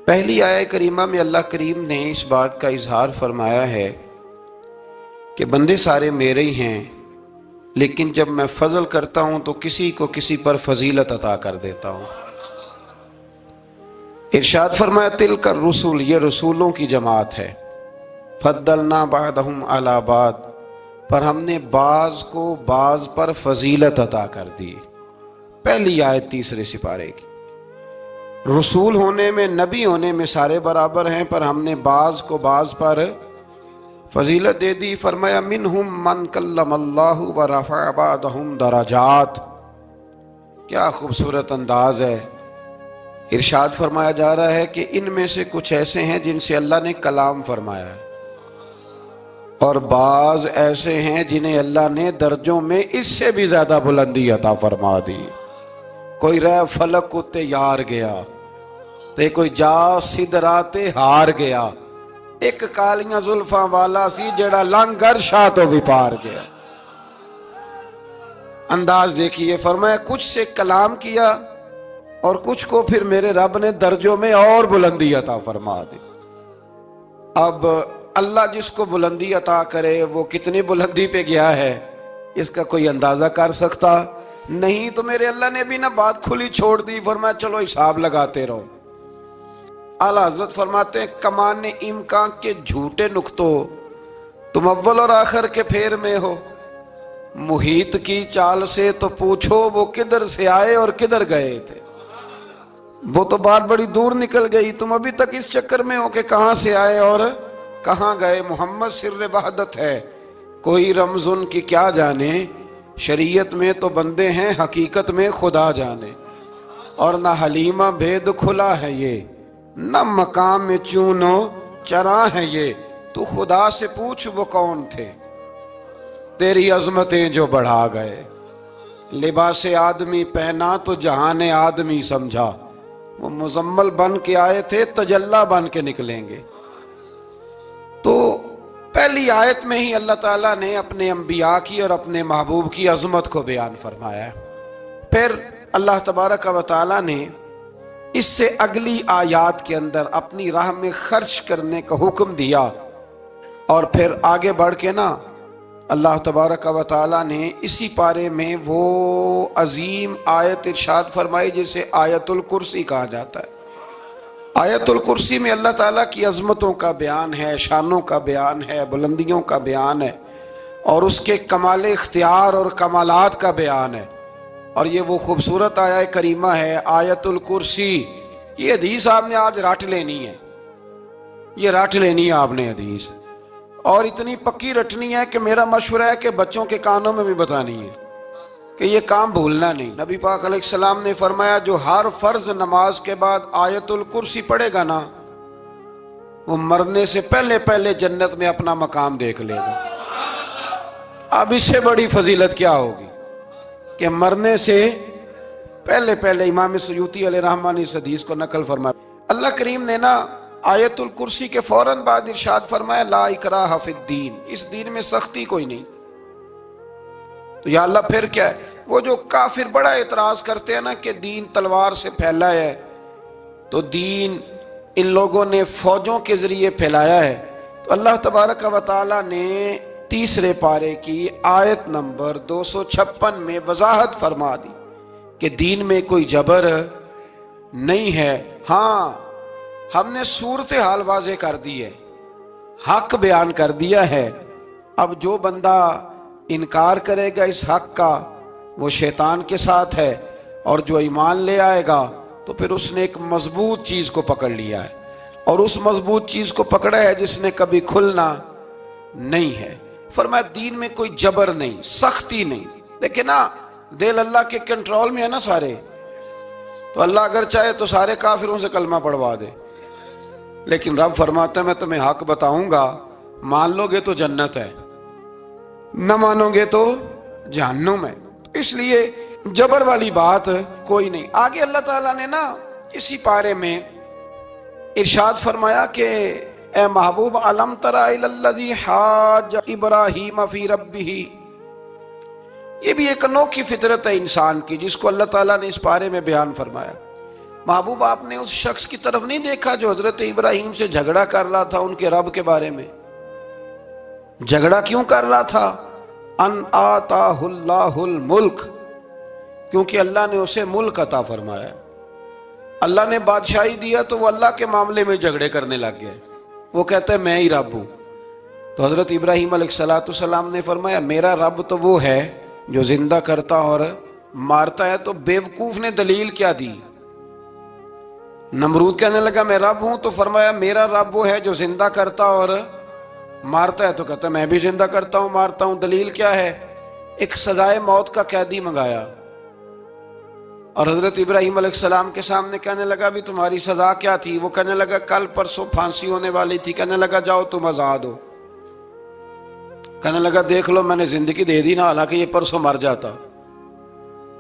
پہلی آیہ کریمہ میں اللہ کریم نے اس بات کا اظہار فرمایا ہے کہ بندے سارے میرے ہی ہیں، لیکن جب میں فضل کرتا ہوں تو کسی کو کسی پر فضیلت عطا کر دیتا ہوں۔ ارشاد فرمایا تلک الرسل، یہ رسولوں کی جماعت ہے، فضلنا بعضهم علی بعض، پر ہم نے بعض کو بعض پر فضیلت عطا کر دی۔ پہلی آیت تیسرے سپارے کی، رسول ہونے میں نبی ہونے میں سارے برابر ہیں، پر ہم نے بعض کو بعض پر فضیلت دے دی۔ فرمایا منہم من کلم اللہ ورفع بعضهم درجات۔ کیا خوبصورت انداز ہے۔ ارشاد فرمایا جا رہا ہے کہ ان میں سے کچھ ایسے ہیں جن سے اللہ نے کلام فرمایا ہے، اور بعض ایسے ہیں جنہیں اللہ نے درجوں میں اس سے بھی زیادہ بلندی عطا فرما دی۔ کوئی رہ فلک کو تیار گیا تے کوئی جا سدرات ہار گیا، ایک کالیاں زلفاں والا سی جڑا لنگر شاہ تو بھی پار گیا۔ انداز دیکھیے، فرمایا کچھ سے کلام کیا اور کچھ کو پھر میرے رب نے درجوں میں اور بلندی عطا فرما دی۔ اب اللہ جس کو بلندی عطا کرے وہ کتنی بلندی پہ گیا ہے اس کا کوئی اندازہ کر سکتا نہیں۔ تو میرے اللہ نے بھی نہ بات کھلی چھوڑ دی، فرمایا چلو حساب لگاتے رہو۔ اعلیٰ حضرت فرماتے ہیں کمان امکان کے جھوٹے نقطوں تم اول اور آخر کے پھیر میں ہو، محیط کی چال سے تو پوچھو وہ کدھر سے آئے اور کدھر گئے تھے۔ وہ تو بات بڑی دور نکل گئی، تم ابھی تک اس چکر میں ہو کہ کہاں سے آئے اور کہاں گئے۔ محمد سر وحدت ہے، کوئی رمز ان کی کیا جانے، شریعت میں تو بندے ہیں حقیقت میں خدا جانے۔ اور نہ حلیمہ بھید کھلا ہے یہ، نہ مقام میں چونو چرا ہے یہ، تو خدا سے پوچھ وہ کون تھے تیری عظمتیں جو بڑھا گئے۔ لباس آدمی پہنا تو جہان آدمی سمجھا، وہ مزمل بن کے آئے تھے تجلی بن کے نکلیں گے۔ تو پہلی آیت میں ہی اللہ تعالیٰ نے اپنے انبیاء کی اور اپنے محبوب کی عظمت کو بیان فرمایا ہے۔ پھر اللہ تبارک و تعالیٰ نے اس سے اگلی آیات کے اندر اپنی راہ میں خرچ کرنے کا حکم دیا، اور پھر آگے بڑھ کے نا اللہ تبارک و تعالیٰ نے اسی پارے میں وہ عظیم آیت ارشاد فرمائی جسے آیت الکرسی کہا جاتا ہے۔ آیت الکرسی میں اللہ تعالیٰ کی عظمتوں کا بیان ہے، شانوں کا بیان ہے، بلندیوں کا بیان ہے، اور اس کے کمال اختیار اور کمالات کا بیان ہے۔ اور یہ وہ خوبصورت آیہ کریمہ ہے آیت الکرسی۔ یہ حدیث آپ نے آج رٹ لینی ہے، یہ رٹ لینی ہے آپ نے حدیث، اور اتنی پکی رٹنی ہے کہ میرا مشورہ ہے کہ بچوں کے کانوں میں بھی بتانی ہے کہ یہ کام بھولنا نہیں۔ نبی پاک علیہ السلام نے فرمایا جو ہر فرض نماز کے بعد آیت الکرسی پڑھے گا نا، وہ مرنے سے پہلے پہلے جنت میں اپنا مقام دیکھ لے گا۔ اب اس سے بڑی فضیلت کیا ہوگی کہ مرنے سے پہلے پہلے۔ امام سیوطی علیہ رحمہ نے اس حدیث کو نقل فرمایا۔ اللہ کریم نے نا آیت الکرسی کے فوراً بعد ارشاد فرمایا لا اکراہ فی الدین، اس دین میں سختی کوئی نہیں۔ تو یا اللہ پھر کیا ہے؟ وہ جو کافر بڑا اعتراض کرتے ہیں نا کہ دین تلوار سے پھیلا ہے، تو دین ان لوگوں نے فوجوں کے ذریعے پھیلایا ہے۔ تو اللہ تبارک و تعالیٰ نے تیسرے پارے کی آیت نمبر 256 میں وضاحت فرما دی کہ دین میں کوئی جبر نہیں ہے۔ ہاں ہم نے صورتحال واضح کر دی ہے، حق بیان کر دیا ہے۔ اب جو بندہ انکار کرے گا اس حق کا وہ شیطان کے ساتھ ہے، اور جو ایمان لے آئے گا تو پھر اس نے ایک مضبوط چیز کو پکڑ لیا ہے، اور اس مضبوط چیز کو پکڑا ہے جس نے کبھی کھلنا نہیں ہے۔ فرمایا دین میں کوئی جبر نہیں، سختی نہیں، لیکن نا دل اللہ کے کنٹرول میں ہے نا سارے، تو اللہ اگر چاہے تو سارے کافروں سے کلمہ پڑھوا دے، لیکن رب فرماتا ہے میں تمہیں حق بتاؤں گا، مان لو گے تو جنت ہے، نہ مانو گے تو جہنم ہے۔ اس لیے جبر والی بات کوئی نہیں۔ آگے اللہ تعالیٰ نے نا اسی پارے میں ارشاد فرمایا کہ اے محبوب علم تر الی الذی حاج ابراہیم فی ربہ، یہ بھی ایک انوکھی فطرت ہے انسان کی جس کو اللہ تعالیٰ نے اس پارے میں بیان فرمایا۔ محبوب آپ نے اس شخص کی طرف نہیں دیکھا جو حضرت ابراہیم سے جھگڑا کر رہا تھا ان کے رب کے بارے میں؟ جھگڑا کیوں کر رہا تھا؟ ان آتاہ اللہ الملک، کیونکہ اللہ نے اسے ملک عطا فرمایا، اللہ نے بادشاہی دیا تو وہ اللہ کے معاملے میں جھگڑے کرنے لگ گئے، وہ کہتا ہے میں ہی رب ہوں۔ تو حضرت ابراہیم علیہ السلام نے فرمایا میرا رب تو وہ ہے جو زندہ کرتا اور مارتا ہے۔ تو بیوقوف نے دلیل کیا دی؟ نمرود کہنے لگا میں رب ہوں، تو فرمایا میرا رب وہ ہے جو زندہ کرتا اور مارتا ہے، تو کہتا ہے میں بھی زندہ کرتا ہوں مارتا ہوں۔ دلیل کیا ہے؟ ایک سزائے موت کا قیدی منگایا، اور حضرت ابراہیم علیہ السلام کے سامنے کہنے لگا بھی تمہاری سزا کیا تھی؟ وہ کہنے لگا کل پرسوں پھانسی ہونے والی تھی۔ کہنے لگا جاؤ تم آزاد ہو۔ کہنے لگا دیکھ لو میں نے زندگی دے دی نا، حالانکہ یہ پرسوں مر جاتا۔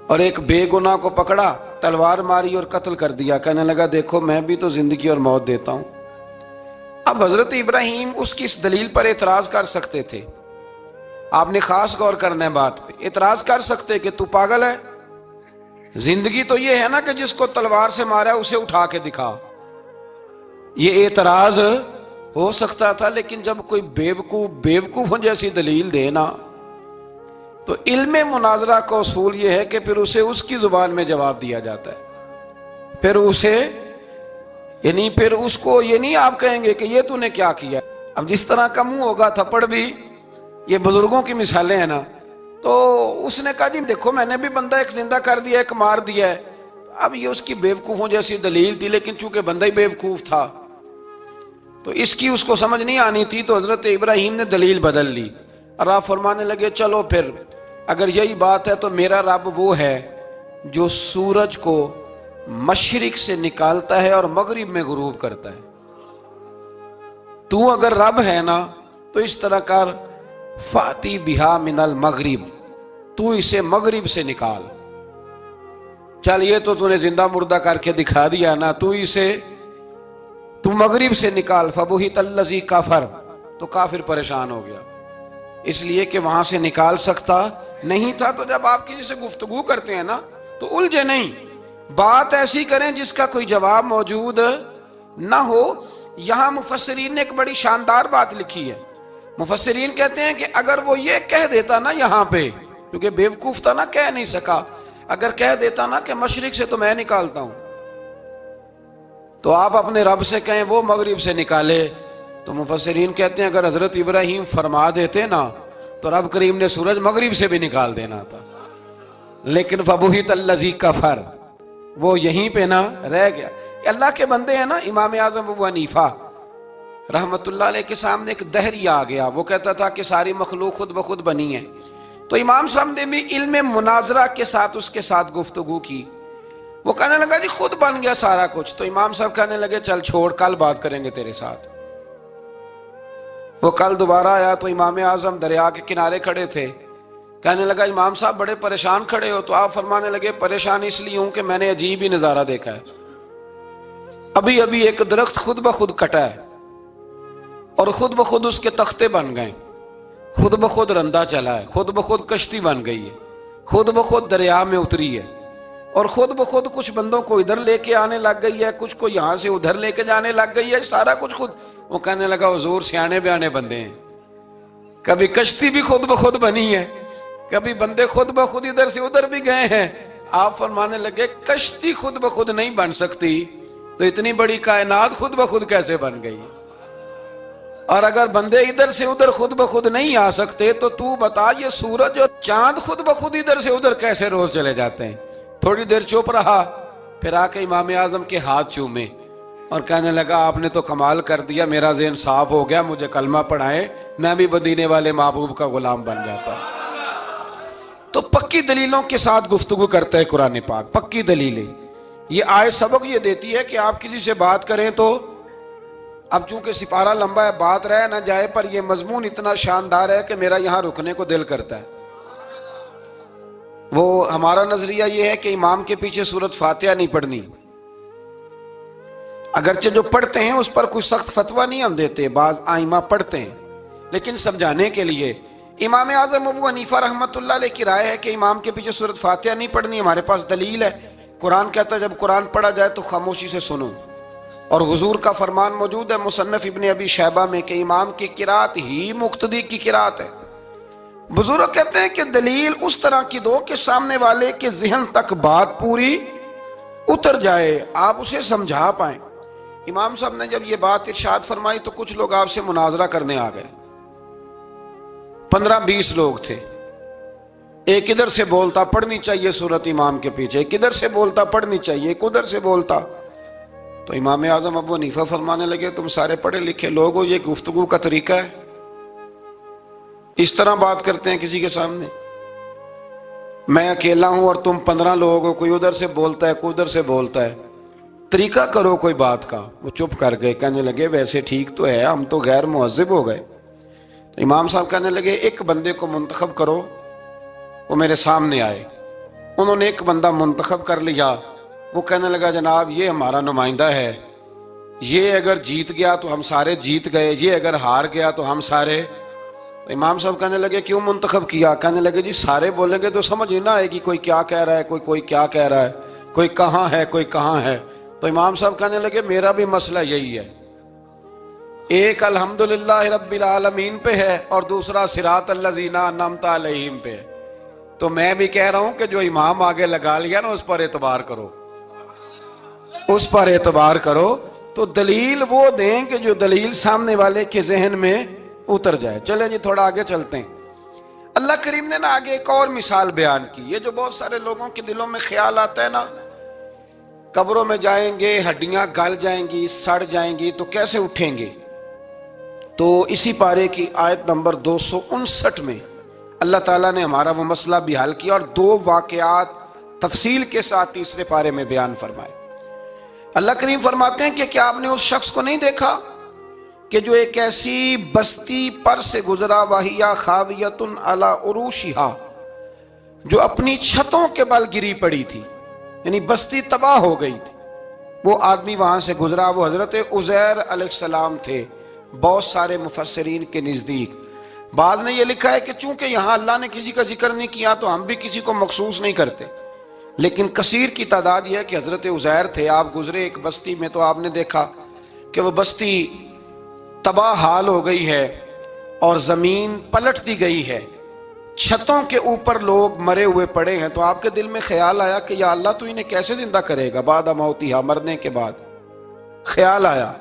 اور ایک بے گناہ کو پکڑا، تلوار ماری اور قتل کر دیا۔ کہنے لگا دیکھو میں بھی تو زندگی اور موت دیتا ہوں۔ اب حضرت ابراہیم اس کی اس دلیل پر اعتراض کر سکتے تھے، آپ نے خاص غور کرنا ہے بات پہ، اعتراض کر سکتے کہ تو پاگل ہے، زندگی تو یہ ہے نا کہ جس کو تلوار سے مارا اسے اٹھا کے دکھا، یہ اعتراض ہو سکتا تھا۔ لیکن جب کوئی بیوقوفوں جیسی دلیل دینا، تو علم مناظرہ کا اصول یہ ہے کہ پھر اسے اس کی زبان میں جواب دیا جاتا ہے، پھر اس کو یہ نہیں آپ کہیں گے کہ یہ تو نے کیا کیا۔ اب جس طرح کا منہ ہوگا تھپڑ بھی، یہ بزرگوں کی مثالیں ہیں نا، تو اس نے کہا جی دیکھو میں نے بھی بندہ ایک زندہ کر دیا ایک مار دیا ہے۔ اب یہ اس کی بیوقوفوں جیسی دلیل تھی، لیکن چونکہ بندہ ہی بیوقوف تھا تو اس کی اس کو سمجھ نہیں آنی تھی، تو حضرت ابراہیم نے دلیل بدل لی اور آپ فرمانے لگے چلو پھر اگر یہی بات ہے تو میرا رب وہ ہے جو سورج کو مشرق سے نکالتا ہے اور مغرب میں غروب کرتا ہے۔ تو اگر رب ہے نا تو اس طرح کر فاتی بہا من المغرب، تو اسے مغرب سے نکال۔ چل یہ تو نے زندہ مردہ کر کے دکھا دیا نا، تو مغرب سے نکال۔ فبہت الذی کفر، تو کافر پریشان ہو گیا، اس لیے کہ وہاں سے نکال سکتا نہیں تھا۔ تو جب آپ کسی سے گفتگو کرتے ہیں نا تو الجھے نہیں، بات ایسی کریں جس کا کوئی جواب موجود نہ ہو۔ یہاں مفسرین نے ایک بڑی شاندار بات لکھی ہے۔ مفسرین کہتے ہیں کہ اگر وہ یہ کہہ دیتا نا یہاں پہ، کیونکہ بیوقوف تھا نا کہہ نہیں سکا، اگر کہہ دیتا نا کہ مشرق سے تو میں نکالتا ہوں، تو آپ اپنے رب سے کہیں وہ مغرب سے نکالے، تو مفسرین کہتے ہیں اگر حضرت ابراہیم فرما دیتے نا تو رب کریم نے سورج مغرب سے بھی نکال دینا تھا، لیکن فبہت الذی کفر، وہ یہیں پہ نہ رہ گیا۔ اللہ کے بندے ہیں نا، امام اعظم ابو حنیفہ رحمت اللہ علیہ کے سامنے ایک دہری آ گیا، وہ کہتا تھا کہ ساری مخلوق خود بخود بنی ہے۔ تو امام صاحب نے بھی علم مناظرہ کے ساتھ اس کے ساتھ گفتگو کی، وہ کہنے لگا جی خود بن گیا سارا کچھ۔ تو امام صاحب کہنے لگے چل چھوڑ، کل بات کریں گے تیرے ساتھ۔ وہ کل دوبارہ آیا تو امام اعظم دریا کے کنارے کھڑے تھے، کہنے لگا امام صاحب بڑے پریشان کھڑے ہو؟ تو آپ فرمانے لگے پریشان اس لیے ہوں کہ میں نے عجیب ہی نظارہ دیکھا ہے، ابھی ابھی ایک درخت خود بخود کٹا ہے اور خود بخود اس کے تختے بن گئے، خود بخود رندا چلا ہے، خود بخود کشتی بن گئی ہے، خود بخود دریا میں اتری ہے، اور خود بخود کچھ بندوں کو ادھر لے کے آنے لگ گئی ہے، کچھ کو یہاں سے ادھر لے کے جانے لگ گئی ہے، سارا کچھ خود۔ وہ کہنے لگا حضور سیانے بیانے بندے ہیں، کبھی کشتی بھی خود بخود بنی ہے، کبھی بندے خود بخود ادھر سے ادھر بھی گئے ہیں۔ آپ فرمانے لگے کشتی خود بخود نہیں بن سکتی تو اتنی بڑی کائنات خود بخود کیسے بن گئی؟ اور اگر بندے ادھر سے ادھر خود بخود نہیں آ سکتے تو بتا یہ سورج اور چاند خود بخود ادھر سے ادھر کیسے روز چلے جاتے ہیں؟ تھوڑی دیر چپ رہا، پھر آ کے امام اعظم کے ہاتھ چومے اور کہنے لگا آپ نے تو کمال کر دیا، میرا ذہن صاف ہو گیا، مجھے کلمہ پڑھائے، میں بھی مدینے والے محبوب کا غلام بن جاتا۔ تو پکی دلیلوں کے ساتھ گفتگو کرتا ہے قرآن پاک، پکی دلیلیں۔ یہ آیت سبق یہ دیتی ہے کہ آپ کسی سے بات کریں تو، اب چونکہ سپارہ لمبا ہے بات رہ نہ جائے، پر یہ مضمون اتنا شاندار ہے کہ میرا یہاں رکنے کو دل کرتا ہے۔ وہ ہمارا نظریہ یہ ہے کہ امام کے پیچھے سورۃ فاتحہ نہیں پڑھنی، اگرچہ جو پڑھتے ہیں اس پر کوئی سخت فتویٰ نہیں ہم دیتے، بعض ائمہ پڑھتے ہیں، لیکن سمجھانے کے لیے امام اعظم ابو حنیفہ رحمت اللہ علیہ کی رائے ہے کہ امام کے پیچھے سورۃ فاتحہ نہیں پڑھنی۔ ہمارے پاس دلیل ہے، قرآن کہتا ہے جب قرآن پڑھا جائے تو خاموشی سے سنو، اور حضور کا فرمان موجود ہے مصنف ابن ابی شیبہ میں کہ امام کی قرات ہی مقتدی کی قرات ہے۔ بزرگ کہتے ہیں کہ دلیل اس طرح کی دو کہ سامنے والے کے ذہن تک بات پوری اتر جائے، آپ اسے سمجھا پائیں۔ امام صاحب نے جب یہ بات ارشاد فرمائی تو کچھ لوگ آپ سے مناظرہ کرنے آ گئے، 15-20 لوگ تھے۔ ایک ادھر سے بولتا پڑھنی چاہیے سورت امام کے پیچھے، ایک ادھر سے بولتا پڑھنی چاہیے، ایک ادھر سے بولتا۔ تو امام اعظم ابو حنیفہ فرمانے لگے تم سارے پڑھے لکھے لوگ ہو، یہ گفتگو کا طریقہ ہے؟ اس طرح بات کرتے ہیں کسی کے سامنے؟ میں اکیلا ہوں اور تم 15 لوگ ہو، کوئی ادھر سے بولتا ہے کوئی ادھر سے بولتا ہے، طریقہ کرو کوئی بات کا۔ وہ چپ کر گئے، کہنے لگے ویسے ٹھیک تو ہے، ہم تو غیر مہذب ہو گئے۔ تو امام صاحب کہنے لگے ایک بندے کو منتخب کرو، وہ میرے سامنے آئے۔ انہوں نے ایک بندہ منتخب کر لیا، وہ کہنے لگا جناب یہ ہمارا نمائندہ ہے، یہ اگر جیت گیا تو ہم سارے جیت گئے، یہ اگر ہار گیا تو ہم سارے۔ تو امام صاحب کہنے لگے کیوں منتخب کیا؟ کہنے لگے جی سارے بولیں گے تو سمجھ ہی نہ آئے گی کوئی کیا کہہ رہا ہے، کوئی کیا کہہ رہا ہے، کوئی کہاں ہے کوئی کہاں ہے۔ تو امام صاحب کہنے لگے میرا بھی مسئلہ یہی ہے، ایک الحمدللہ رب العالمین پہ ہے اور دوسرا صراط الذین انعمت علیہم پہ ہے۔ تو میں بھی کہہ رہا ہوں کہ جو امام آگے لگا لیا نا اس پر اعتبار کرو، اس پر اعتبار کرو۔ تو دلیل وہ دیں کہ جو دلیل سامنے والے کے ذہن میں اتر جائے۔ چلیں جی تھوڑا آگے چلتے ہیں۔ اللہ کریم نے نا آگے ایک اور مثال بیان کی۔ یہ جو بہت سارے لوگوں کے دلوں میں خیال آتا ہے نا قبروں میں جائیں گے ہڈیاں گل جائیں گی سڑ جائیں گی تو کیسے اٹھیں گے، تو اسی پارے کی آیت نمبر 259 میں اللہ تعالیٰ نے ہمارا وہ مسئلہ بھی حل کیا اور 2 واقعات تفصیل کے ساتھ تیسرے پارے میں بیان فرمائے۔ اللہ کریم فرماتے ہیں کہ کیا آپ نے اس شخص کو نہیں دیکھا کہ جو ایک ایسی بستی پر سے گزرا وَهِيَ خَاوِيَةٌ عَلَىٰ عُرُوشِهَا، جو اپنی چھتوں کے بل گری پڑی تھی، یعنی بستی تباہ ہو گئی تھی۔ وہ آدمی وہاں سے گزرا، وہ حضرت عزیر علیہ السلام تھے۔ بہت سارے مفسرین کے نزدیک بعض نے یہ لکھا ہے کہ چونکہ یہاں اللہ نے کسی کا ذکر نہیں کیا تو ہم بھی کسی کو مخصوص نہیں کرتے، لیکن کثیر کی تعداد یہ ہے کہ حضرت عزیر تھے۔ آپ گزرے ایک بستی میں تو آپ نے دیکھا کہ وہ بستی تباہ حال ہو گئی ہے اور زمین پلٹ دی گئی ہے، چھتوں کے اوپر لوگ مرے ہوئے پڑے ہیں۔ تو آپ کے دل میں خیال آیا کہ یا اللہ تو انہیں کیسے زندہ کرے گا بعد موتہا، مرنے کے بعد۔ خیال آیا،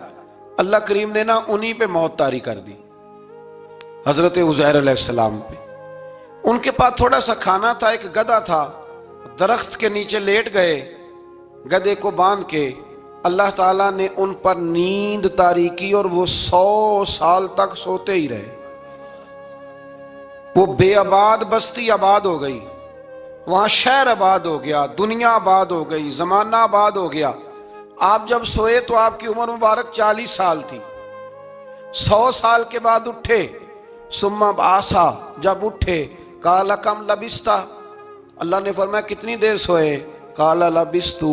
اللہ کریم نے نا انہی پہ موت طاری کر دی، حضرت عزیر علیہ السلام پہ۔ ان کے پاس تھوڑا سا کھانا تھا، ایک گدھا تھا، درخت کے نیچے لیٹ گئے، گدھے کو باندھ کے اللہ تعالیٰ نے ان پر نیند طاری کی اور وہ 100 سال تک سوتے ہی رہے۔ وہ بے آباد بستی آباد ہو گئی، وہاں شہر آباد ہو گیا، دنیا آباد ہو گئی، زمانہ آباد ہو گیا۔ آپ جب سوئے تو آپ کی عمر مبارک 40 سال تھی۔ 100 سال کے بعد اٹھے، ثم بعثا، جب اٹھے قال کم لبثت، اللہ نے فرمایا کتنی دیر سوئے؟ قال لبثت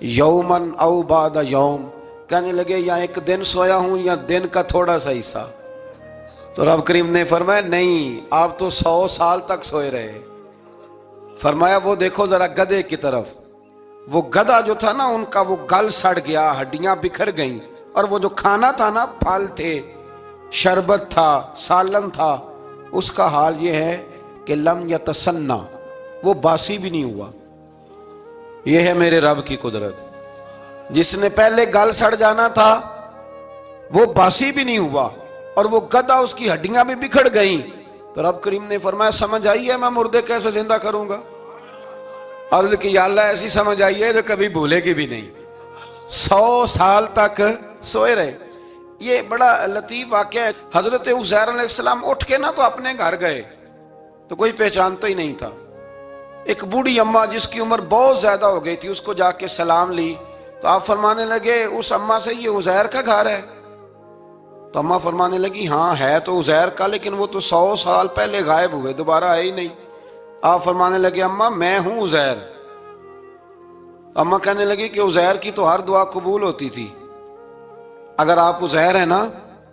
یوما او بعد یوم، کہنے لگے یا ایک دن سویا ہوں یا دن کا تھوڑا سا حصہ۔ تو رب کریم نے فرمایا نہیں، آپ تو 100 سال تک سوئے رہے۔ فرمایا وہ دیکھو ذرا گدھے کی طرف، وہ گدھا جو تھا نا ان کا وہ گل سڑ گیا، ہڈیاں بکھر گئیں، اور وہ جو کھانا تھا نا پھل تھے، شربت تھا، سالن تھا، اس کا حال یہ ہے کہ لم یتسنہ، وہ باسی بھی نہیں ہوا۔ یہ ہے میرے رب کی قدرت، جس نے پہلے گل سڑ جانا تھا وہ باسی بھی نہیں ہوا، اور وہ گدھا اس کی ہڈیاں بھی بکھر گئیں۔ تو رب کریم نے فرمایا سمجھ آئی ہے میں مردے کیسے زندہ کروں گا؟ عرض کی یا اللہ ایسی سمجھ آئی ہے جو کبھی بھولے گی بھی نہیں۔ 100 سال تک سوئے رہے۔ یہ بڑا لطیف واقعہ ہے۔ حضرت عزیر علیہ السلام اٹھ کے نا تو اپنے گھر گئے تو کوئی پہچانتا ہی نہیں تھا۔ ایک بوڑھی اماں جس کی عمر بہت زیادہ ہو گئی تھی اس کو جا کے سلام لی تو آپ فرمانے لگے اس اماں سے یہ عزیر کا گھر ہے؟ تو اماں فرمانے لگی ہاں ہے تو عزیر کا، لیکن وہ تو 100 سال پہلے غائب ہوئے، دوبارہ آئے ہی نہیں۔ آپ فرمانے لگے اماں میں ہوں عزیر۔ اماں کہنے لگی کہ عزیر کی تو ہر دعا قبول ہوتی تھی، اگر آپ عزیر ہیں نا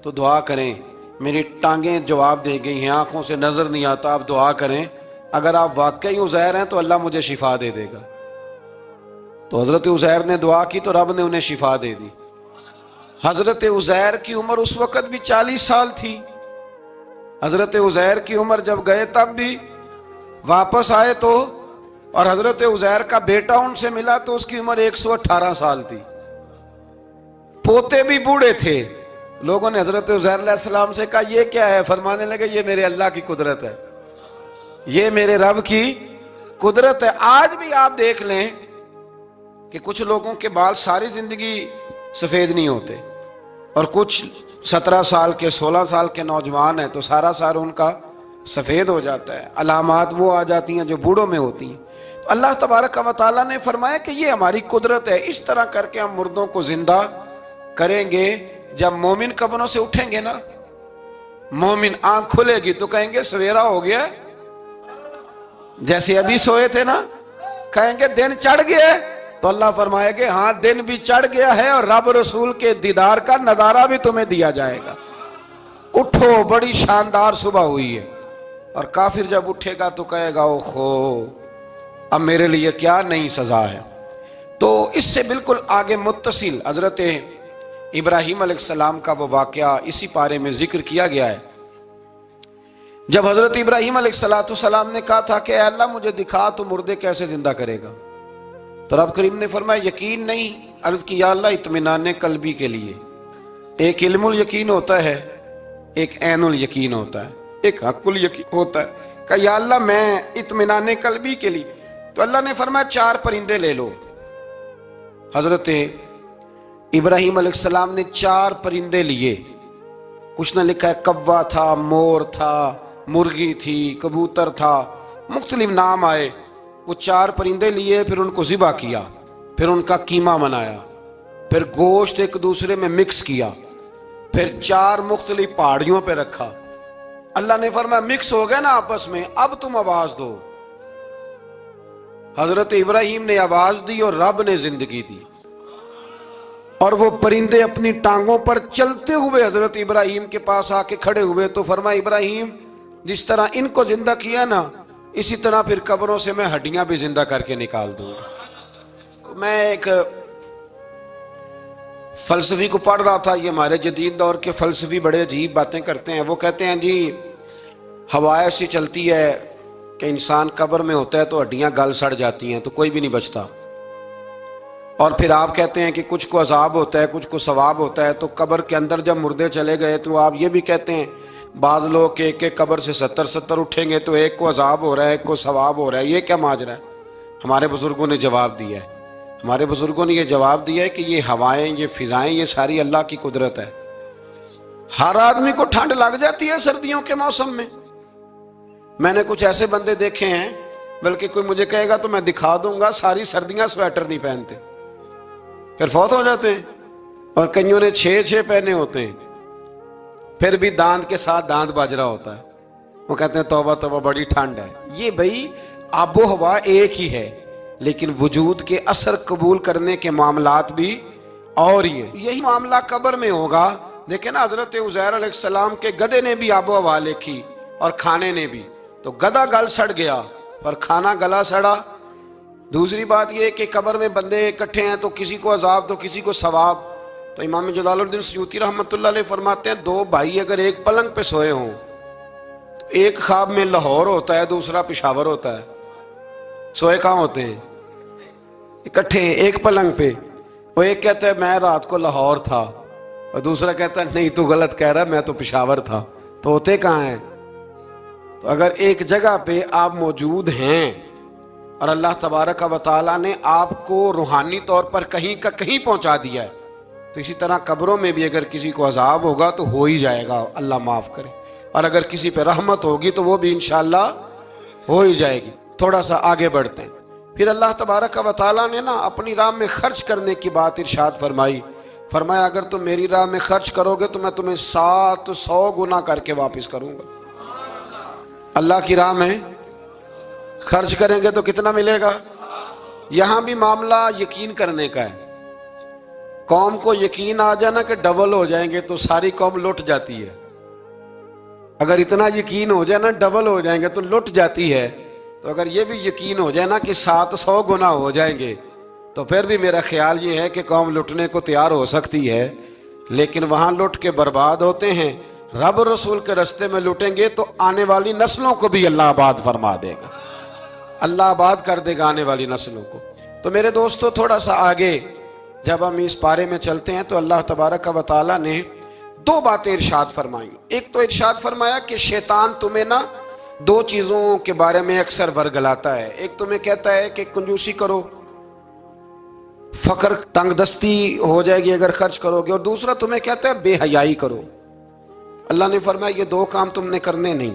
تو دعا کریں، میری ٹانگیں جواب دے گئی ہیں، آنکھوں سے نظر نہیں آتا، آپ دعا کریں، اگر آپ واقعی عزیر ہیں تو اللہ مجھے شفا دے دے گا۔ تو حضرت عزیر نے دعا کی تو رب نے انہیں شفا دے دی. حضرت عزیر کی عمر اس وقت بھی 40 سال تھی. حضرت عزیر کی عمر جب گئے تب بھی واپس آئے تو، اور حضرت عزیر کا بیٹا ان سے ملا تو اس کی عمر 118 سال تھی. پوتے بھی بوڑھے تھے. لوگوں نے حضرت عزیر علیہ السلام سے کہا یہ کیا ہے؟ فرمانے لگے یہ میرے اللہ کی قدرت ہے، یہ میرے رب کی قدرت ہے. آج بھی آپ دیکھ لیں کہ کچھ لوگوں کے بال ساری زندگی سفید نہیں ہوتے، اور کچھ 17 سال کے 16 سال کے نوجوان ہیں تو سارا سال ان کا سفید ہو جاتا ہے. علامات وہ آ جاتی ہیں جو بوڑھوں میں ہوتی ہیں. تو اللہ تبارک و تعالیٰ نے فرمایا کہ یہ ہماری قدرت ہے. اس طرح کر کے ہم مردوں کو زندہ کریں گے. جب مومن قبروں سے اٹھیں گے نا، مومن آنکھ کھلے گی تو کہیں گے سویرا ہو گیا، جیسے ابھی سوئے تھے نا، کہیں گے دن چڑھ گیا. تو اللہ فرمائے گے ہاں دن بھی چڑھ گیا ہے، اور رب رسول کے دیدار کا نظارہ بھی تمہیں دیا جائے گا. اٹھو، بڑی شاندار صبح ہوئی ہے. اور کافر جب اٹھے گا تو کہے گا اوہو اب میرے لیے کیا نئی سزا ہے. تو اس سے بالکل آگے متصل حضرت ابراہیم علیہ السلام کا وہ واقعہ اسی پارے میں ذکر کیا گیا ہے. جب حضرت ابراہیم علیہ السلام نے کہا تھا کہ اے اللہ مجھے دکھا تو مردے کیسے زندہ کرے گا، تو رب کریم نے فرمایا یقین نہیں. عرض کی یا اللہ اطمینان قلبی کے لیے. ایک علم الیقین ہوتا ہے، ایک عین الیقین ہوتا ہے، ایک حق الیقین ہوتا ہے. کہ یا اللہ میں اطمینان قلبی کے لیے. تو اللہ نے فرمایا 4 پرندے لے لو. حضرت ابراہیم علیہ السلام نے 4 پرندے لیے. کچھ نے لکھا ہے کوا تھا، مور تھا، مرغی تھی، کبوتر تھا، مختلف نام آئے. وہ 4 پرندے لیے، پھر ان کو ذبح کیا، پھر ان کا قیمہ بنایا، پھر گوشت ایک دوسرے میں مکس کیا، پھر 4 مختلف پہاڑیوں پہ رکھا. اللہ نے فرمایا مکس ہو گئے نا آپس میں، اب تم آواز دو. حضرت ابراہیم نے آواز دی اور رب نے زندگی دی. اور وہ پرندے اپنی ٹانگوں پر چلتے ہوئے حضرت ابراہیم کے پاس آ کے کھڑے ہوئے. تو فرمایا ابراہیم جس طرح ان کو زندہ کیا نا، اسی طرح پھر قبروں سے میں ہڈیاں بھی زندہ کر کے نکال دوں گا. میں ایک فلسفی کو پڑھ رہا تھا. یہ ہمارے جدید دور کے فلسفی بڑے عجیب باتیں کرتے ہیں. وہ کہتے ہیں جی ہوا ایسی چلتی ہے کہ انسان قبر میں ہوتا ہے تو ہڈیاں گل سڑ جاتی ہیں تو کوئی بھی نہیں بچتا. اور پھر آپ کہتے ہیں کہ کچھ کو عذاب ہوتا ہے، کچھ کو ثواب ہوتا ہے. تو قبر کے اندر جب مردے چلے گئے تو آپ یہ بھی کہتے ہیں بعض لوگ کہ ایک قبر سے 70 اٹھیں گے تو ایک کو عذاب ہو رہا ہے، ایک کو ثواب ہو رہا ہے. یہ کیا ماجرا ہے؟ ہمارے بزرگوں نے جواب دیا ہے. ہمارے بزرگوں نے یہ جواب دیا ہے کہ یہ ہوائیں، یہ فضائیں، یہ ساری اللہ کی قدرت ہے. ہر آدمی کو ٹھنڈ لگ جاتی ہے سردیوں کے موسم میں. میں نے کچھ ایسے بندے دیکھے ہیں، بلکہ کوئی مجھے کہے گا تو میں دکھا دوں گا، ساری سردیاں سویٹر نہیں پہنتے، پھر فوت ہو جاتے ہیں. اور کئیوں نے 6 پہنے ہوتے ہیں، پھر بھی دانت کے ساتھ دانت بج رہا ہوتا ہے. وہ کہتے ہیں توبہ توبہ بڑی ٹھنڈ ہے. یہ بھائی آب و ہوا ایک ہی ہے، لیکن وجود کے اثر قبول کرنے کے معاملات بھی اور ہی ہیں. یہی معاملہ قبر میں ہوگا. دیکھیں نا حضرت عزیر علیہ السلام کے گدھے نے بھی آب و ہوا لکھی اور کھانے نے بھی. تو گدھا گل سڑ گیا پر کھانا گلا سڑا. دوسری بات یہ کہ قبر میں بندے اکٹھے ہیں تو کسی کو عذاب تو کسی کو ثواب. تو امام جلال الدین سیوطی رحمۃ اللہ علیہ فرماتے ہیں 2 بھائی اگر ایک پلنگ پہ سوئے ہوں تو ایک خواب میں لاہور ہوتا ہے، دوسرا پشاور ہوتا ہے. سوئے کہاں ہوتے ہیں؟ اکٹھے ایک پلنگ پہ. وہ ایک کہتا ہے میں رات کو لاہور تھا، اور دوسرا کہتا ہے نہیں تو غلط کہہ رہا، میں تو پشاور تھا. تو ہوتے کہاں ہیں؟ تو اگر ایک جگہ پہ آپ موجود ہیں اور اللہ تبارک و تعالیٰ نے آپ کو روحانی طور پر کہیں کا کہیں پہنچا دیا ہے، تو اسی طرح قبروں میں بھی اگر کسی کو عذاب ہوگا تو ہو ہی جائے گا، اللہ معاف کرے. اور اگر کسی پہ رحمت ہوگی تو وہ بھی انشاءاللہ ہو ہی جائے گی. تھوڑا سا آگے بڑھتے ہیں. پھر اللہ تبارک و تعالیٰ نے نا اپنی راہ میں خرچ کرنے کی بات ارشاد فرمائی. فرمایا اگر تم میری راہ میں خرچ کرو گے تو میں تمہیں 700 گنا کر کے واپس کروں گا. اللہ کی راہ میں خرچ کریں گے تو کتنا ملے گا؟ یہاں بھی معاملہ یقین کرنے کا ہے. قوم کو یقین آ جانا کہ ڈبل ہو جائیں گے تو ساری قوم لٹ جاتی ہے. اگر اتنا یقین ہو جائے نا ڈبل ہو جائیں گے تو لٹ جاتی ہے. تو اگر یہ بھی یقین ہو جائے نا کہ 700 گنا ہو جائیں گے تو پھر بھی میرا خیال یہ ہے کہ قوم لٹنے کو تیار ہو سکتی ہے، لیکن وہاں لٹ کے برباد ہوتے ہیں۔ رب رسول کے رستے میں لٹیں گے تو آنے والی نسلوں کو بھی اللہ آباد فرما دے گا، اللہ آباد کر دے گا آنے والی نسلوں کو۔ تو میرے دوستو، تھوڑا سا آگے جب ہم اس پارے میں چلتے ہیں تو اللہ تبارک و تعالیٰ نے دو باتیں ارشاد فرمائی۔ ایک تو ارشاد فرمایا کہ شیطان تمہیں نا دو چیزوں کے بارے میں اکثر ورگلاتا ہے۔ ایک تمہیں کہتا ہے کہ کنجوسی کرو، فقر تنگ دستی ہو جائے گی اگر خرچ کرو گے، اور دوسرا تمہیں کہتا ہے بے حیائی کرو۔ اللہ نے فرمایا یہ دو کام تم نے کرنے نہیں،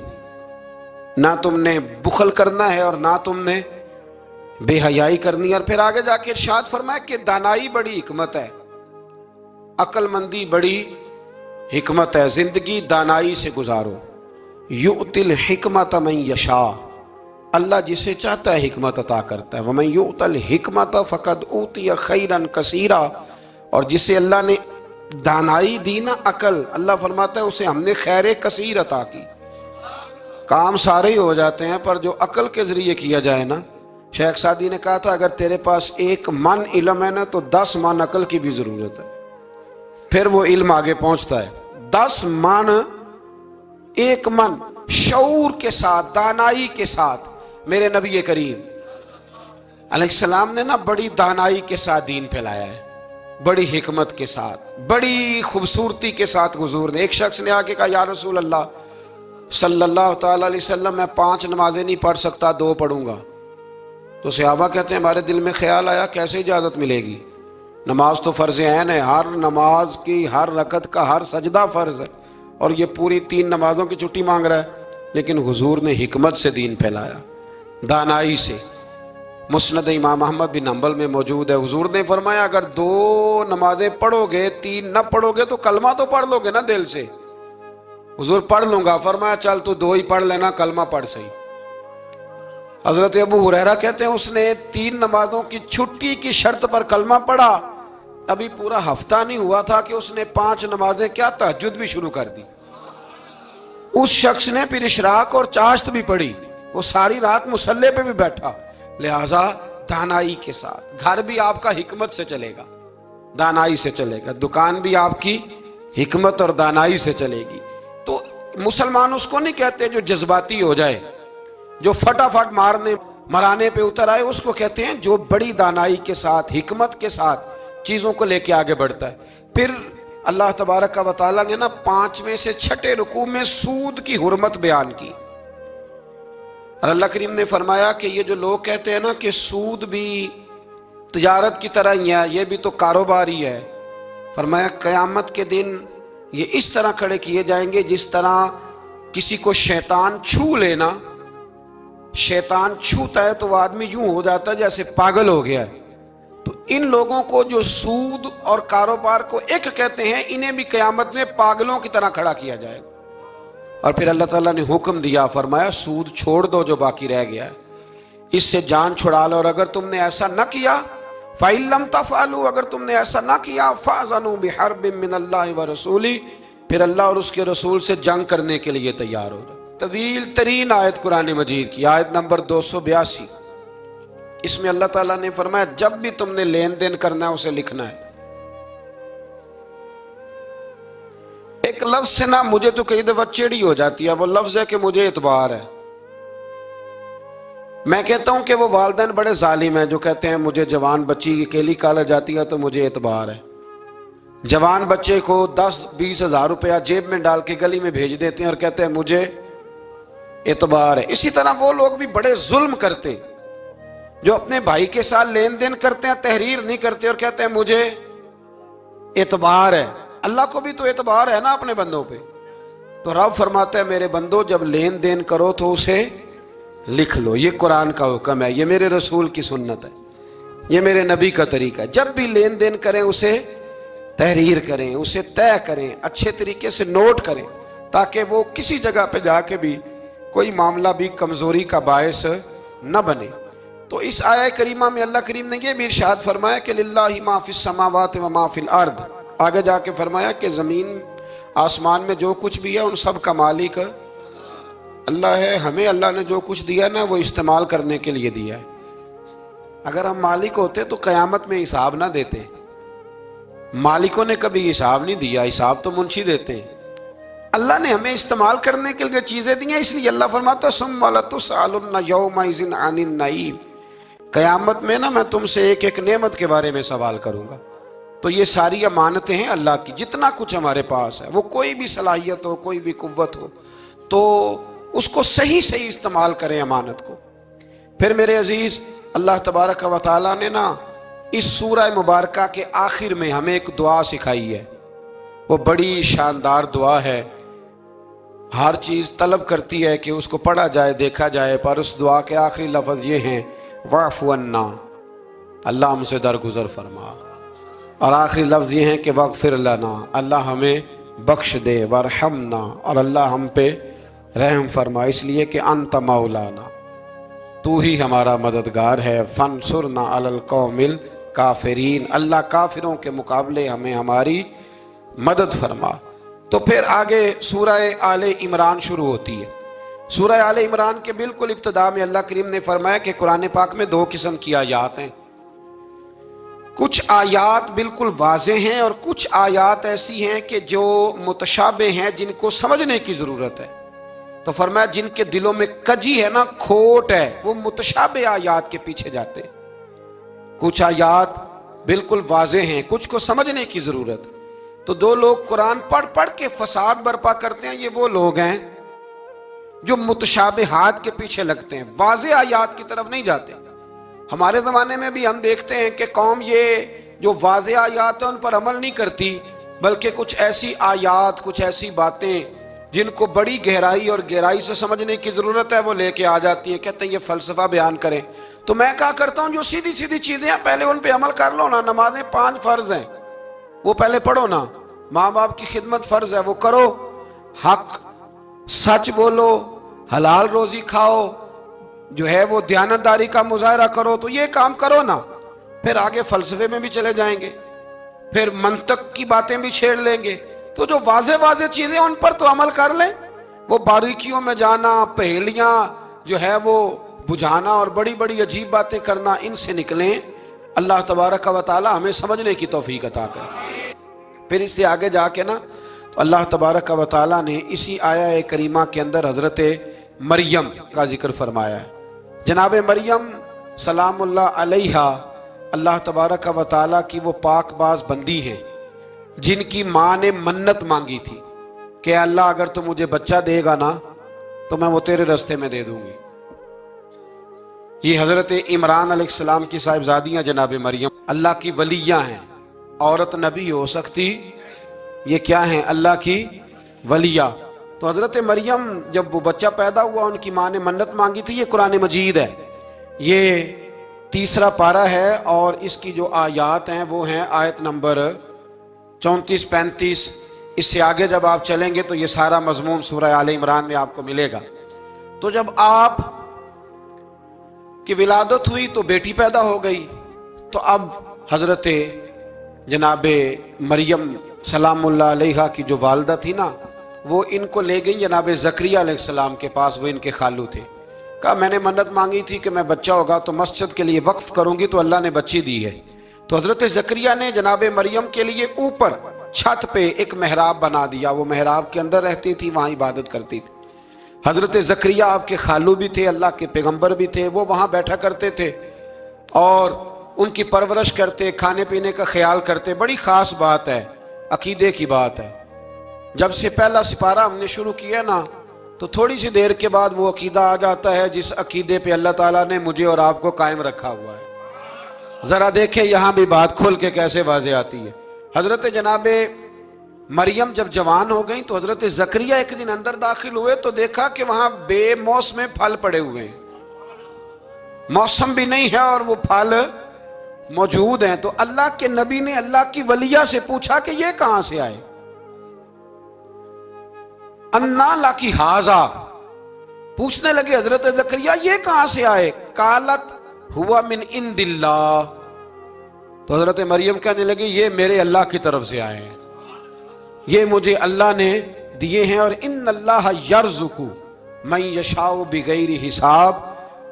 نہ تم نے بخل کرنا ہے اور نہ تم نے بے حیائی کرنی ہے۔ اور پھر آگے جا کے ارشاد فرمایا کہ دانائی بڑی حکمت ہے، عقل مندی بڑی حکمت ہے، زندگی دانائی سے گزارو۔ یؤتی الحکمت من یشاء، اللہ جسے چاہتا ہے حکمت عطا کرتا ہے۔ ومن یؤت الحکمت فقد اوتی خیرا کثیرا، اور جسے اللہ نے دانائی دی نا، عقل، اللہ فرماتا ہے اسے ہم نے خیر کثیر عطا کی۔ کام سارے ہی ہو جاتے ہیں پر جو عقل کے ذریعے کیا جائے نا، شیخ سعدی نے کہا تھا اگر تیرے پاس 1 من علم ہے نا تو 10 من عقل کی بھی ضرورت ہے، پھر وہ علم آگے پہنچتا ہے۔ 10 من، 1 من شعور کے ساتھ، دانائی کے ساتھ میرے نبی کریم علیہ السلام نے نا بڑی دانائی کے ساتھ دین پھیلایا ہے، بڑی حکمت کے ساتھ، بڑی خوبصورتی کے ساتھ۔ حضور نے، ایک شخص نے آ کے کہا یا رسول اللہ صلی اللہ تعالی علیہ وسلم میں 5 نمازیں نہیں پڑھ سکتا، 2 پڑھوں گا۔ تو صحابہ کہتے ہیں ہمارے دل میں خیال آیا کیسے اجازت ملے گی، نماز تو فرض عین ہے، ہر نماز کی ہر رکعت کا ہر سجدہ فرض ہے، اور یہ پوری 3 نمازوں کی چھٹی مانگ رہا ہے۔ لیکن حضور نے حکمت سے دین پھیلایا، دانائی سے۔ مسند امام احمد بن حنبل میں موجود ہے، حضور نے فرمایا اگر 2 نمازیں پڑھو گے، 3 نہ پڑھو گے تو کلمہ تو پڑھ لو گے نا دل سے۔ حضور پڑھ لوں گا، فرمایا چل تو 2 ہی پڑھ لینا، کلمہ پڑھ صحیح۔ حضرت ابو ہریرہ کہتے ہیں اس نے 3 نمازوں کی چھٹی کی شرط پر کلمہ پڑھا، ابھی پورا ہفتہ نہیں ہوا تھا کہ اس نے 5 نمازیں کیا تہجد بھی شروع کر دی۔ اس شخص نے پھر اشراق اور چاشت بھی پڑھی، وہ ساری رات مصلی پہ بھی بیٹھا۔ لہٰذا دانائی کے ساتھ، گھر بھی آپ کا حکمت سے چلے گا، دانائی سے چلے گا، دکان بھی آپ کی حکمت اور دانائی سے چلے گی۔ تو مسلمان اس کو نہیں کہتے جو جذباتی ہو جائے، جو فٹافٹ مرانے پہ اتر آئے، اس کو کہتے ہیں جو بڑی دانائی کے ساتھ، حکمت کے ساتھ چیزوں کو لے کے آگے بڑھتا ہے۔ پھر اللہ تبارک و تعالیٰ نے نا 5ویں سے 6ٹھے رکوع میں سود کی حرمت بیان کی، اور اللہ کریم نے فرمایا کہ یہ جو لوگ کہتے ہیں نا کہ سود بھی تجارت کی طرح ہی ہے، یہ بھی تو کاروبار ہی ہے، فرمایا قیامت کے دن یہ اس طرح کھڑے کیے جائیں گے جس طرح کسی کو شیطان چھو لینا، شیطان چھوتا ہے تو وہ آدمی یوں ہو جاتا ہے جیسے پاگل ہو گیا ہے۔ تو ان لوگوں کو جو سود اور کاروبار کو ایک کہتے ہیں، انہیں بھی قیامت میں پاگلوں کی طرح کھڑا کیا جائے گا۔ اور پھر اللہ تعالیٰ نے حکم دیا، فرمایا سود چھوڑ دو جو باقی رہ گیا ہے، اس سے جان چھڑا لو، اور اگر تم نے ایسا نہ کیا فَإِن لَمْ تَفْعَلُوا، اگر تم نے ایسا نہ کیا فَأْذَنُوا بِحَرْبٍ مِّنَ اللَّهِ وَرَسُولِهِ، پھر اللہ اور اس کے رسول سے جنگ کرنے کے لیے تیار ہو جائے۔ طویل ترین آیت قرآن مجید کی، آیت نمبر 282، اس میں اللہ تعالیٰ نے فرمایا جب بھی تم نے لین دین کرنا ہے اسے لکھنا ہے۔ ایک لفظ سے نا مجھے تو کئی دفعہ چڑی ہو جاتی ہے، وہ لفظ ہے کہ مجھے اعتبار ہے۔ میں کہتا ہوں کہ وہ والدین بڑے ظالم ہیں جو کہتے ہیں مجھے جوان بچی اکیلی کالج جاتی ہے تو مجھے اعتبار ہے، جوان بچے کو 10-20 ہزار روپیہ جیب میں ڈال کے گلی میں بھیج دیتے ہیں اور کہتے ہیں مجھے اعتبار ہے۔ اسی طرح وہ لوگ بھی بڑے ظلم کرتے جو اپنے بھائی کے ساتھ لین دین کرتے ہیں، تحریر نہیں کرتے اور کہتے ہیں مجھے اعتبار ہے۔ اللہ کو بھی تو اعتبار ہے نا اپنے بندوں پہ، تو رب فرماتا ہے میرے بندو جب لین دین کرو تو اسے لکھ لو، یہ قرآن کا حکم ہے، یہ میرے رسول کی سنت ہے، یہ میرے نبی کا طریقہ ہے۔ جب بھی لین دین کریں اسے تحریر کریں، اسے طے کریں، اچھے طریقے سے نوٹ کریں، تاکہ وہ کسی جگہ پہ جا کے بھی کوئی معاملہ بھی کمزوری کا باعث نہ بنے۔ تو اس آیہ کریمہ میں اللہ کریم نے یہ بھی ارشاد فرمایا کہ للہ ما فی السماوات و ما فی الارض، آگے جا کے فرمایا کہ زمین آسمان میں جو کچھ بھی ہے ان سب کا مالک اللہ ہے۔ ہمیں اللہ نے جو کچھ دیا نا وہ استعمال کرنے کے لیے دیا ہے۔ اگر ہم مالک ہوتے تو قیامت میں حساب نہ دیتے. مالکوں نے کبھی حساب نہیں دیا، حساب تو منشی دیتے ہیں. اللہ نے ہمیں استعمال کرنے کے لیے چیزیں دی ہیں، اس لیے اللہ فرماتا ہے ثم لتسألن یومئذ عن النعیم. قیامت میں نا میں تم سے ایک ایک نعمت کے بارے میں سوال کروں گا. تو یہ ساری امانتیں ہیں اللہ کی، جتنا کچھ ہمارے پاس ہے، وہ کوئی بھی صلاحیت ہو، کوئی بھی قوت ہو، تو اس کو صحیح صحیح استعمال کریں امانت کو. پھر میرے عزیز، اللہ تبارک و تعالیٰ نے نا اس سورہ مبارکہ کے آخر میں ہمیں ایک دعا سکھائی ہے. وہ بڑی شاندار دعا ہے، ہر چیز طلب کرتی ہے کہ اس کو پڑھا جائے، دیکھا جائے، پر اس دعا کے آخری لفظ یہ ہیں واعف عنا، اللہ ہم سے درگزر فرما. اور آخری لفظ یہ ہیں کہ واغفر لنا، اللہ ہمیں بخش دے، وارحمنا، اور اللہ ہم پہ رحم فرما، اس لیے کہ انت مولانا، تو ہی ہمارا مددگار ہے. فانصرنا علی القوم الکافرین، اللہ کافروں کے مقابلے ہمیں ہماری مدد فرما. تو پھر آگے سورہ آل عمران شروع ہوتی ہے. سورہ آل عمران کے بالکل ابتدا میں اللہ کریم نے فرمایا کہ قرآن پاک میں دو قسم کی آیات ہیں. کچھ آیات بالکل واضح ہیں اور کچھ آیات ایسی ہیں کہ جو متشابہ ہیں، جن کو سمجھنے کی ضرورت ہے. تو فرمایا جن کے دلوں میں کجی ہے نا، کھوٹ ہے، وہ متشابہ آیات کے پیچھے جاتے. کچھ آیات بالکل واضح ہیں، کچھ کو سمجھنے کی ضرورت. تو دو لوگ قرآن پڑھ پڑھ کے فساد برپا کرتے ہیں، یہ وہ لوگ ہیں جو متشابہات کے پیچھے لگتے ہیں، واضح آیات کی طرف نہیں جاتے. ہمارے زمانے میں بھی ہم دیکھتے ہیں کہ قوم یہ جو واضح آیات ہیں ان پر عمل نہیں کرتی، بلکہ کچھ ایسی آیات، کچھ ایسی باتیں جن کو بڑی گہرائی اور گہرائی سے سمجھنے کی ضرورت ہے وہ لے کے آ جاتی ہیں، کہتے ہیں یہ فلسفہ بیان کریں. تو میں کہا کرتا ہوں جو سیدھی سیدھی چیزیں ہیں پہلے ان پہ عمل کر لو نا. نمازیں 5 فرض ہیں، وہ پہلے پڑھو نا. ماں باپ کی خدمت فرض ہے، وہ کرو. حق سچ بولو، حلال روزی کھاؤ، جو ہے وہ دیانتداری کا مظاہرہ کرو. تو یہ کام کرو نا. پھر آگے فلسفے میں بھی چلے جائیں گے، پھر منطق کی باتیں بھی چھیڑ لیں گے. تو جو واضح واضح چیزیں ان پر تو عمل کر لیں. وہ باریکیوں میں جانا، پہیلیاں جو ہے وہ بجھانا اور بڑی بڑی عجیب باتیں کرنا، ان سے نکلیں. اللہ تبارک و تعالی ہمیں سمجھنے کی توفیق عطا کرے. پھر اس سے آگے جا کے نا تو اللہ تبارک و تعالی نے اسی آیہ کریمہ کے اندر حضرت مریم کا ذکر فرمایا ہے. جناب مریم سلام اللہ علیہا اللہ تبارک و تعالی کی وہ پاک باز بندی ہیں جن کی ماں نے منت مانگی تھی کہ اللہ اگر تو مجھے بچہ دے گا نا تو میں وہ تیرے رستے میں دے دوں گی. یہ حضرت عمران علیہ السلام کی صاحبزادیاں جناب مریم اللہ کی ولیاں ہیں. عورت نبی ہو سکتی، یہ کیا ہیں؟ اللہ کی ولیہ. تو حضرت مریم جب وہ بچہ پیدا ہوا ان کی ماں نے منت مانگی تھی. یہ قرآن مجید ہے، یہ 3 پارہ ہے اور اس کی جو آیات ہیں وہ ہیں آیت نمبر 34-35. اس سے آگے جب آپ چلیں گے تو یہ سارا مضمون سورہ آل عمران میں آپ کو ملے گا. تو جب آپ کی ولادت ہوئی تو بیٹی پیدا ہو گئی. تو اب حضرت جناب مریم سلام اللہ علیہا کی جو والدہ تھی نا، وہ ان کو لے گئی جناب زکریا علیہ السلام کے پاس. وہ ان کے خالو تھے. کہا میں نے منت مانگی تھی کہ میں بچہ ہوگا تو مسجد کے لیے وقف کروں گی، تو اللہ نے بچی دی ہے. تو حضرت زکریا نے جناب مریم کے لیے اوپر چھت پہ ایک محراب بنا دیا. وہ محراب کے اندر رہتی تھی، وہاں عبادت کرتی تھی. حضرت زکریا آپ کے خالو بھی تھے، اللہ کے پیغمبر بھی تھے. وہ وہاں بیٹھا کرتے تھے اور ان کی پرورش کرتے، کھانے پینے کا خیال کرتے. بڑی خاص بات ہے، عقیدے کی بات ہے. جب سے پہلا سپارہ ہم نے شروع کیا نا تو تھوڑی سی دیر کے بعد وہ عقیدہ آ جاتا ہے جس عقیدے پہ اللہ تعالیٰ نے مجھے اور آپ کو قائم رکھا ہوا ہے. ذرا دیکھیں یہاں بھی بات کھل کے کیسے واضح آتی ہے. حضرت جناب مریم جب جوان ہو گئیں تو حضرت زکریا ایک دن اندر داخل ہوئے تو دیکھا کہ وہاں بے موسم پھل پڑے ہوئے ہیں. موسم بھی نہیں ہے اور وہ پھل موجود ہیں. تو اللہ کے نبی نے اللہ کی ولیہ سے پوچھا کہ یہ کہاں سے آئے؟ انا لکی ھذا، پوچھنے لگے حضرت زکریا یہ کہاں سے آئے؟ قالت ہوا من عند اللہ. تو حضرت مریم کہنے لگی یہ میرے اللہ کی طرف سے آئے ہیں، یہ مجھے اللہ نے دیے ہیں. اور ان اللہ یرزق من یشاء بغیر حساب،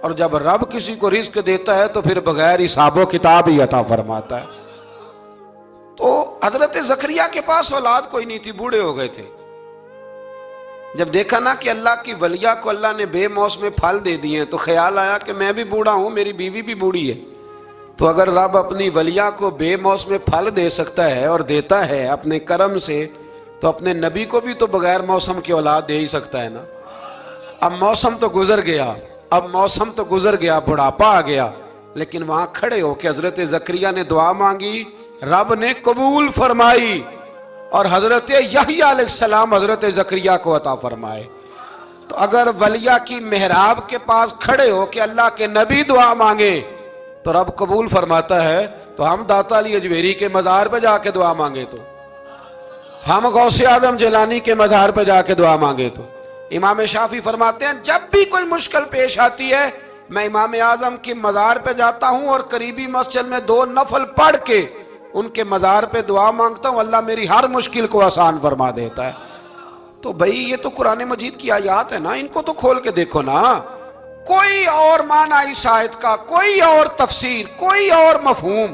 اور جب رب کسی کو رزق دیتا ہے تو پھر بغیر حساب و کتاب ہی عطا فرماتا ہے۔ تو حضرت زکریا کے پاس اولاد کوئی نہیں تھی، بوڑھے ہو گئے تھے۔ جب دیکھا نا کہ اللہ کی ولیہ کو اللہ نے بے موسم پھل دے دیے تو خیال آیا کہ میں بھی بوڑھا ہوں، میری بیوی بھی بوڑھی ہے، تو اگر رب اپنی ولیہ کو بے موسم پھل دے سکتا ہے اور دیتا ہے اپنے کرم سے، تو اپنے نبی کو بھی تو بغیر موسم کی اولاد دے ہی سکتا ہے نا۔ اب موسم تو گزر گیا، بڑھاپا آ گیا، لیکن وہاں کھڑے ہو کے حضرت زکریا نے دعا مانگی، رب نے قبول فرمائی، اور حضرت یحییٰ علیہ السلام حضرت زکریا کو عطا فرمائے۔ تو اگر ولیہ کی محراب کے پاس کھڑے ہو کہ اللہ کے نبی دعا مانگے تو رب قبول فرماتا ہے، تو ہم داتا علی اجمیری کے مزار پہ جا کے دعا مانگے تو، ہم غوث اعظم جیلانی کے مزار پہ جا کے دعا مانگے تو۔ امام شافعی فرماتے ہیں جب بھی کوئی مشکل پیش آتی ہے میں امام اعظم کی مزار پہ جاتا ہوں اور قریبی مسجد میں 2 نفل پڑھ کے ان کے مزار پہ دعا مانگتا ہوں، اللہ میری ہر مشکل کو آسان فرما دیتا ہے۔ تو بھئی یہ تو قرآن مجید کی آیات ہے نا، ان کو تو کھول کے دیکھو نا، کوئی اور معنی اس آیت کا، کوئی اور تفسیر، کوئی اور مفہوم۔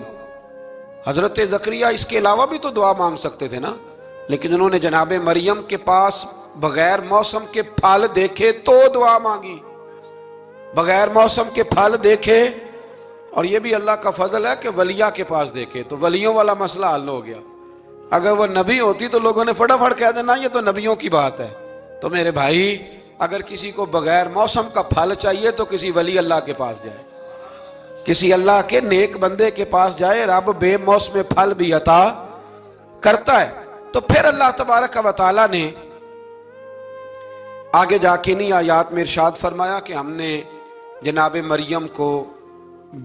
حضرت زکریا اس کے علاوہ بھی تو دعا مانگ سکتے تھے نا، لیکن انہوں نے جناب مریم کے پاس بغیر موسم کے پھل دیکھے تو دعا مانگی، بغیر موسم کے پھل دیکھے، اور یہ بھی اللہ کا فضل ہے کہ ولیہ کے پاس دیکھے تو ولیوں والا مسئلہ حل ہو گیا۔ اگر وہ نبی ہوتی تو لوگوں نے فٹافٹ کہہ دینا یہ تو نبیوں کی بات ہے۔ تو میرے بھائی اگر کسی کو بغیر موسم کا پھل چاہیے تو کسی ولی اللہ کے پاس جائے، کسی اللہ کے نیک بندے کے پاس جائے، رب بے موسم پھل بھی عطا کرتا ہے۔ تو پھر اللہ تبارک و تعالیٰ نے آگے جا کے نہیں آیات میں ارشاد فرمایا کہ ہم نے جناب مریم کو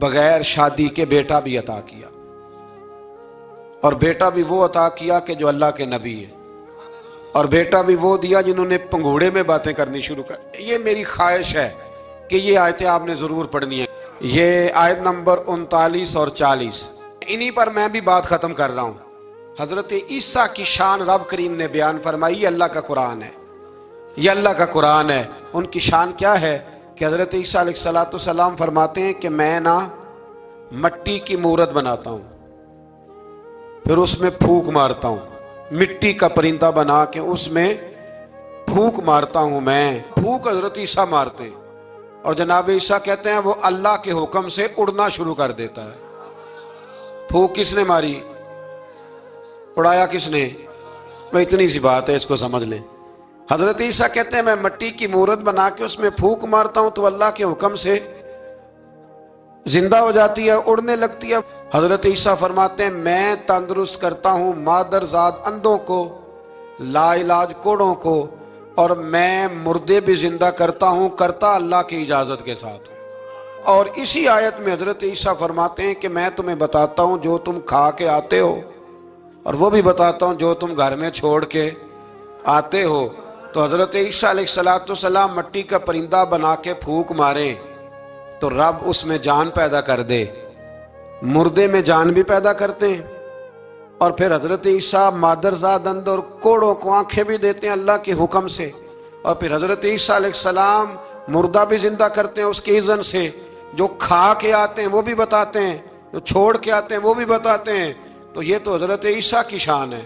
بغیر شادی کے بیٹا بھی عطا کیا، اور بیٹا بھی وہ عطا کیا کہ جو اللہ کے نبی ہے، اور بیٹا بھی وہ دیا جنہوں نے پنگوڑے میں باتیں کرنی شروع کر۔ یہ میری خواہش ہے کہ یہ آیتیں آپ نے ضرور پڑھنی ہیں، یہ آیت نمبر 39 اور 40، انہی پر میں بھی بات ختم کر رہا ہوں۔ حضرت عیسیٰ کی شان رب کریم نے بیان فرمائی، یہ اللہ کا قرآن ہے، یہ اللہ کا قرآن ہے۔ ان کی شان کیا ہے کہ حضرت عیسیٰ علیہ السلام فرماتے ہیں کہ میں نا مٹی کی مورت بناتا ہوں، پھر اس میں پھونک مارتا ہوں، مٹی کا پرندہ بنا کے اس میں پھونک مارتا ہوں، میں پھونک حضرت عیسیٰ مارتے ہیں، اور جناب عیسیٰ کہتے ہیں وہ اللہ کے حکم سے اڑنا شروع کر دیتا ہے۔ پھونک کس نے ماری؟ اڑایا کس نے؟ میں اتنی سی بات ہے، اس کو سمجھ لیں۔ حضرت عیسیٰ کہتے ہیں میں مٹی کی مورت بنا کے اس میں پھونک مارتا ہوں تو اللہ کے حکم سے زندہ ہو جاتی ہے، اڑنے لگتی ہے۔ حضرت عیسیٰ فرماتے ہیں میں تندرست کرتا ہوں مادرزاد اندھوں کو، لا علاج کوڑوں کو، اور میں مردے بھی زندہ کرتا ہوں، کرتا اللہ کی اجازت کے ساتھ۔ اور اسی آیت میں حضرت عیسیٰ فرماتے ہیں کہ میں تمہیں بتاتا ہوں جو تم کھا کے آتے ہو، اور وہ بھی بتاتا ہوں جو تم گھر میں چھوڑ کے آتے ہو۔ تو حضرت عیسیٰ علیہ السلام مٹی کا پرندہ بنا کے پھونک ماریں تو رب اس میں جان پیدا کر دے، مردے میں جان بھی پیدا کرتے ہیں، اور پھر حضرت عیسیٰ مادرزاد اندھ اور کوڑوں کو آنکھیں بھی دیتے ہیں اللہ کے حکم سے، اور پھر حضرت عیسیٰ علیہ السلام مردہ بھی زندہ کرتے ہیں اس کی اذن سے، جو کھا کے آتے ہیں وہ بھی بتاتے ہیں، جو چھوڑ کے آتے ہیں وہ بھی بتاتے ہیں۔ تو یہ تو حضرت عیسیٰ کی شان ہے۔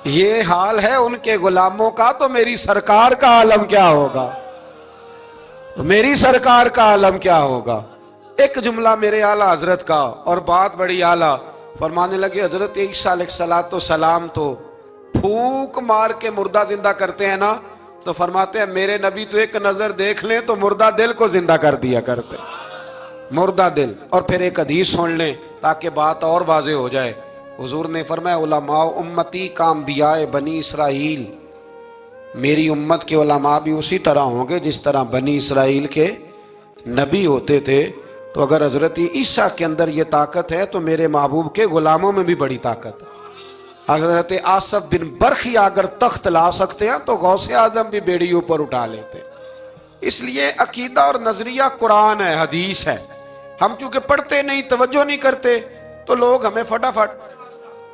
یہ حال ہے ان کے غلاموں کا، تو میری سرکار کا عالم کیا ہوگا؟ میری سرکار کا عالم کیا ہوگا؟ ایک جملہ میرے اعلیٰ حضرت کا، اور بات بڑی اعلیٰ، فرمانے لگے حضرت عیسیٰ علیہ السلام تو پھونک مار کے مردہ زندہ کرتے ہیں نا، تو فرماتے ہیں میرے نبی تو ایک نظر دیکھ لیں تو مردہ دل کو زندہ کر دیا کرتے، مردہ دل۔ اور پھر ایک حدیث سن لیں تاکہ بات اور واضح ہو جائے۔ حضور نے فرمایا علماء امتی کا انبیاء بنی اسرائیل، میری امت کے علماء بھی اسی طرح ہوں گے جس طرح بنی اسرائیل کے نبی ہوتے تھے۔ تو اگر حضرت عیسیٰ کے اندر یہ طاقت ہے تو میرے محبوب کے غلاموں میں بھی بڑی طاقت ہے۔ حضرت آصف بن برخی اگر تخت لا سکتے ہیں تو غوث اعظم بھی بیڑی اوپر اٹھا لیتے۔ اس لیے عقیدہ اور نظریہ قرآن ہے، حدیث ہے۔ ہم چونکہ پڑھتے نہیں، توجہ نہیں کرتے، تو لوگ ہمیں فٹافٹ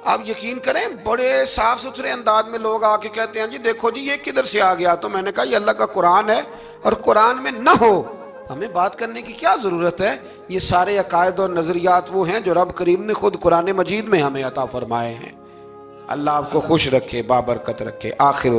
آپ یقین کریں بڑے صاف ستھرے انداز میں لوگ آ کے کہتے ہیں جی دیکھو جی یہ کدھر سے آ گیا، تو میں نے کہا یہ اللہ کا قرآن ہے، اور قرآن میں نہ ہو ہمیں بات کرنے کی کیا ضرورت ہے؟ یہ سارے عقائد اور نظریات وہ ہیں جو رب کریم نے خود قرآن مجید میں ہمیں عطا فرمائے ہیں۔ اللہ آپ کو خوش رکھے، بابرکت رکھے۔ آخر